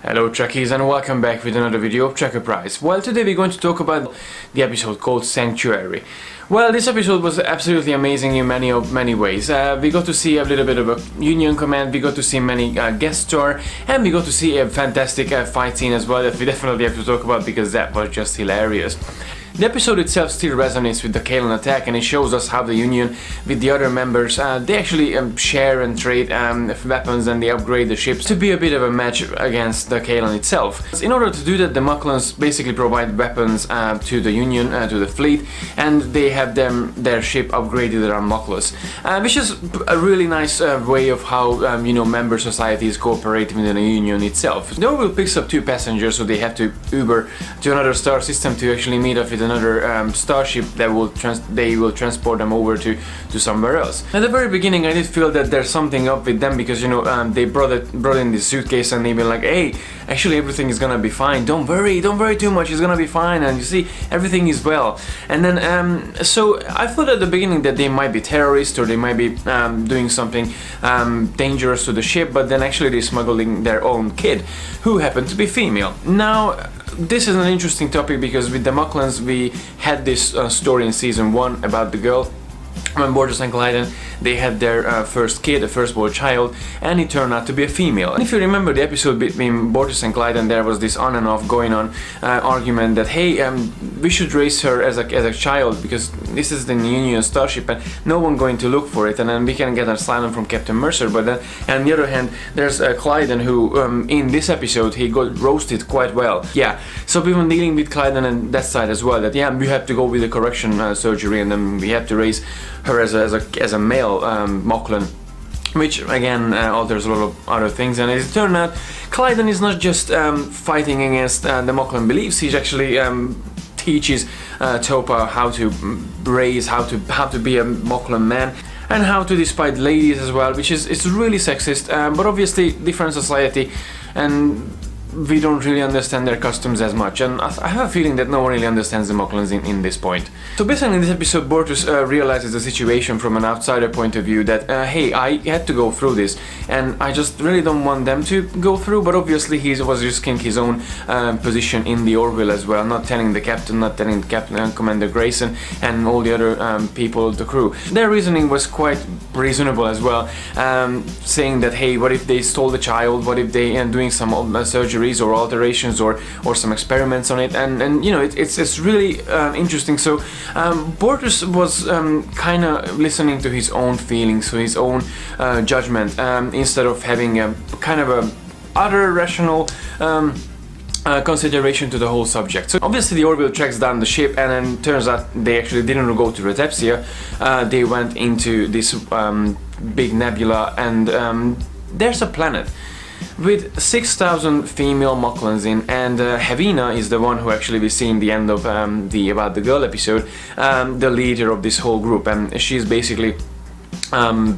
Hello Trekkies and welcome back with another video of TREKKERPRISE. Well, today we're going to talk about the episode called Sanctuary. Well, this episode was absolutely amazing in many ways. We got to see a little bit of a Union command, we got to see many guest star, and we got to see a fantastic fight scene as well that we definitely have to talk about because that was just hilarious. The episode itself still resonates with the Kalen attack, and it shows us how the Union with the other members they actually share and trade weapons, and they upgrade the ships to be a bit of a match against the Kalen itself. In order to do that, the Moclans basically provide weapons to the Union, to the fleet, and they have their ship upgraded around Moclus, which is a really nice way of how member societies cooperate within the Union itself. The Orville picks up two passengers, so they have to Uber to another star system to actually meet up with another starship that will transport them over to somewhere else. At the very beginning, I did feel that there's something up with them because they brought in this suitcase and they've been like, hey, actually everything is gonna be fine. Don't worry too much. It's gonna be fine. And you see, everything is well. And then so I thought at the beginning that they might be terrorists or they might be doing something dangerous to the ship, but then actually they're smuggling their own kid, who happened to be female. Now, this is an interesting topic because with the Moclans we had this story in season 1 about the girl. When Bortus and Clyden, they had their first kid, a firstborn child, and it turned out to be a female. And if you remember the episode between Bortus and Clyden, there was this on and off going on argument that, hey, we should raise her as a child because this is the Union starship and no one going to look for it, and then we can get an asylum from Captain Mercer. But then, on the other hand, there's Clyden who, in this episode, he got roasted quite well. Yeah, so we've been dealing with Clyden and that side as well, that yeah, we have to go with the correction surgery and then we have to raise her as a male Moclan, which again alters a lot of other things. And as it turned out, Clyden is not just fighting against the Moclan beliefs. He actually teaches Topa how to raise, how to be a Moclan man, and how to despise ladies as well, which is it's really sexist, but obviously different society, and we don't really understand their customs as much, and I have a feeling that no one really understands the Moclans in this point. So basically in this episode, Bortus realizes the situation from an outsider point of view, that hey, I had to go through this and I just really don't want them to go through, but obviously he was risking his own position in the Orville as well, not telling the captain, not telling the captain and Commander Grayson and all the other people of the crew. Their reasoning was quite reasonable as well, saying that hey, what if they stole the child, what if they doing some surgery or alterations or some experiments on it, and it's really interesting. So Bortus was kind of listening to his own feelings, to his own judgment, instead of having a kind of a other rational consideration to the whole subject. So obviously the Orville tracks down the ship, and then turns out they actually didn't go to Retepsia, they went into this big nebula, and there's a planet with 6,000 female Moclans in, and Havina is the one who actually we see in the end of the About the Girl episode, the leader of this whole group, and she's basically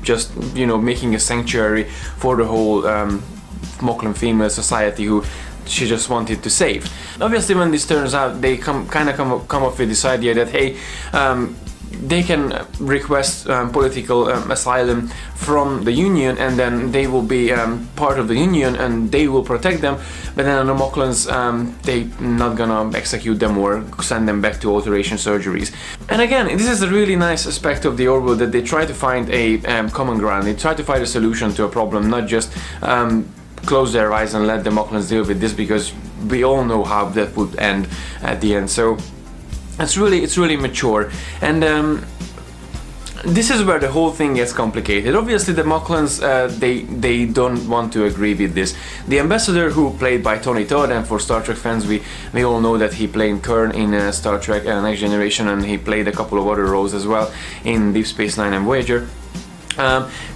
just making a sanctuary for the whole Moclan female society who she just wanted to save. Obviously when this turns out, they come up with this idea that hey, they can request political asylum from the Union, and then they will be part of the Union and they will protect them, but then the Moclans, they not gonna execute them or send them back to alteration surgeries. And again, this is a really nice aspect of the Orville, that they try to find a common ground, they try to find a solution to a problem, not just close their eyes and let the Moclans deal with this, because we all know how that would end at the end. So it's really mature, and this is where the whole thing gets complicated. Obviously the Moclans, they don't want to agree with this. The ambassador, who played by Tony Todd, and for Star Trek fans we all know that he played Kern in Star Trek Next Generation, and he played a couple of other roles as well in Deep Space Nine and Voyager.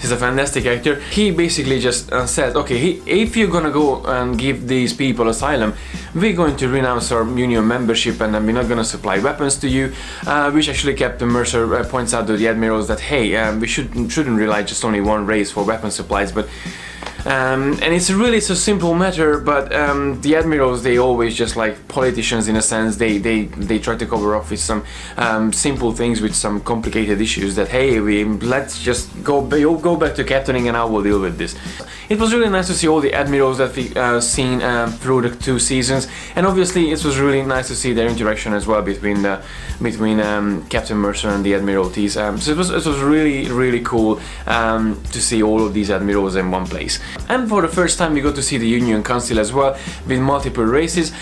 He's a fantastic actor. He basically just says, okay, if you're gonna go and give these people asylum, we're going to renounce our Union membership, and we're not gonna supply weapons to you, which actually Captain Mercer points out to the admirals that hey, we shouldn't rely just only one race for weapon supplies, but And it's a simple matter, but the admirals, they always just like politicians in a sense. They try to cover up with some simple things, with some complicated issues that, hey, let's just go back to captaining and I will deal with this. It was really nice to see all the admirals that we seen through the 2 seasons, and obviously it was really nice to see their interaction as well between Captain Mercer and the Admiralties. So it was really cool to see all of these admirals in one place. And for the first time we got to see the Union Council as well, with multiple races.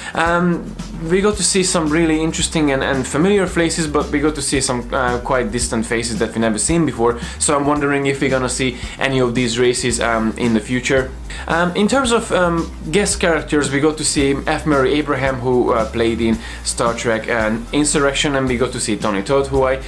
We got to see some really interesting and familiar faces, but we got to see some quite distant faces that we never seen before. So I'm wondering if we're gonna see any of these races in the future. In terms of guest characters, we got to see F. Murray Abraham, who played in Star Trek Insurrection, and we got to see Tony Todd, who I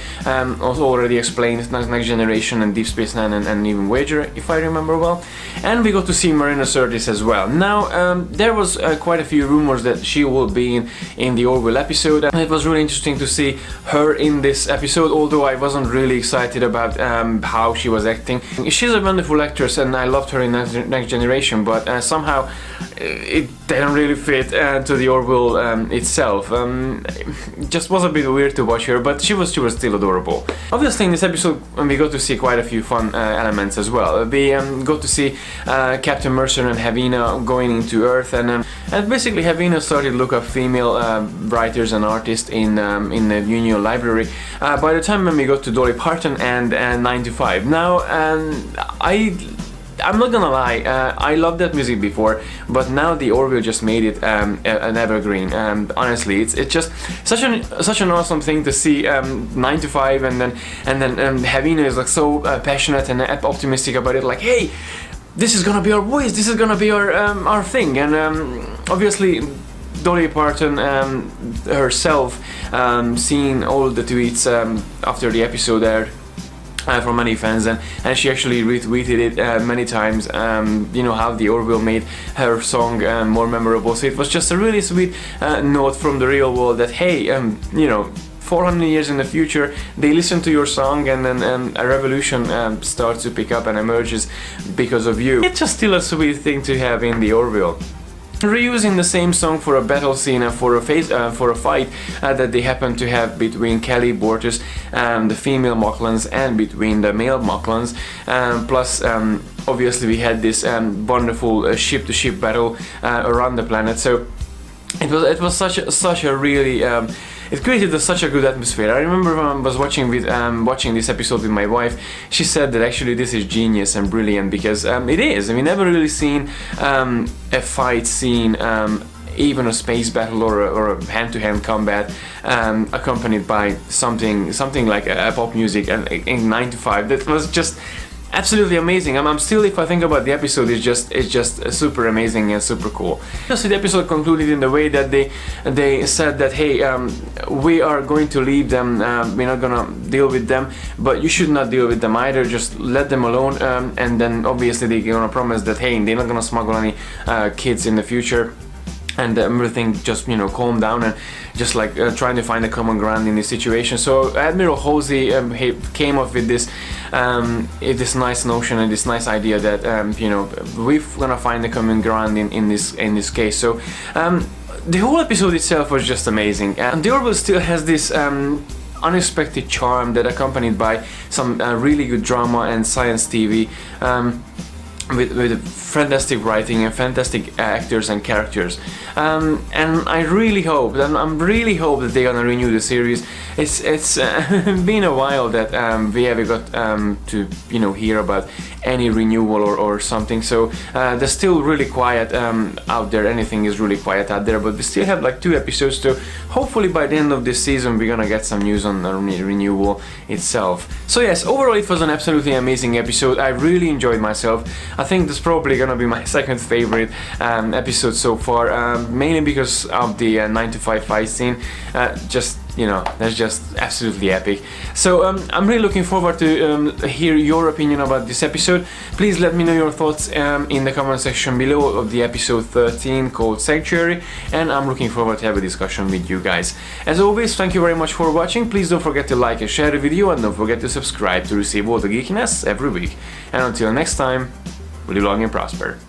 also already explained, Next Generation and Deep Space Nine and even Voyager, if I remember well. And we got to see Marina Sirtis as well. Now, there was quite a few rumors that she will be in the Orville episode, and it was really interesting to see her in this episode, although I wasn't really excited about how she was acting. She's a wonderful actress, and I loved her in Next Generation, but somehow it didn't really fit to the Orville itself. It just was a bit weird to watch her, but she was still adorable. Obviously in this episode we got to see quite a few fun elements as well. We got to see Captain Mercer and Havina going into Earth, and basically Havina started to look up female writers and artists in the Union Library. By the time when we got to Dolly Parton and 9 to 5. Now, I'm not gonna lie, I loved that music before, but now the Orville just made it an evergreen. Honestly, it's just such an awesome thing to see 9 to 5, and then Havina is like so passionate and optimistic about it. Like, hey, this is gonna be our voice, this is gonna be our thing, and obviously Dolly Parton herself, seeing all the tweets after the episode aired from many fans, and she actually retweeted it many times, you know, how the Orville made her song more memorable. So it was just a really sweet note from the real world that, hey, you know, 400 years in the future they listen to your song, and then a revolution starts to pick up and emerges because of you. It's just still a sweet thing to have in the Orville. Reusing the same song for a battle scene and for a fight that they happen to have between Kelly, Bortus, the female Moclans, and between the male Moclans. Plus, obviously, we had this wonderful ship-to-ship battle around the planet. So it was such a really it created such a good atmosphere. I remember when I was watching this episode with my wife, she said that actually this is genius and brilliant, because it is. I mean, never really seen a fight scene, even a space battle or a hand-to-hand combat accompanied by something like a pop music, and in 9 to 5. That was just absolutely amazing. I'm still, if I think about the episode, it's just super amazing and super cool. So the episode concluded in the way that they said that, hey, we are going to leave them, we're not gonna deal with them, but you should not deal with them either, just let them alone. And then obviously they're gonna promise that, hey, they're not gonna smuggle any kids in the future, and everything just, you know, calm down, and just like trying to find a common ground in this situation. So Admiral Halsey he came up with this nice notion and this nice idea that you know, we're gonna find a common ground in this case. So the whole episode itself was just amazing, and the Orville still has this unexpected charm that accompanied by some really good drama and science TV. With fantastic writing and fantastic actors and characters, and I really hope, and I'm really hope that they're gonna renew the series. It's been a while that we ever got to, you know, hear about any renewal or something. So they're still really quiet out there. Anything is really quiet out there, but we still have like 2 episodes. So hopefully by the end of this season we're gonna get some news on the renewal itself. So yes, overall it was an absolutely amazing episode. I really enjoyed myself. I think this is probably gonna be my second favorite episode so far, mainly because of the 9 to 5 fight scene. Just, you know, that's just absolutely epic. So I'm really looking forward to hear your opinion about this episode. Please let me know your thoughts in the comment section below of the episode 13 called Sanctuary, and I'm looking forward to have a discussion with you guys. As always, thank you very much for watching. Please don't forget to like and share the video, and don't forget to subscribe to receive all the geekiness every week. And until next time, Live long and prosper.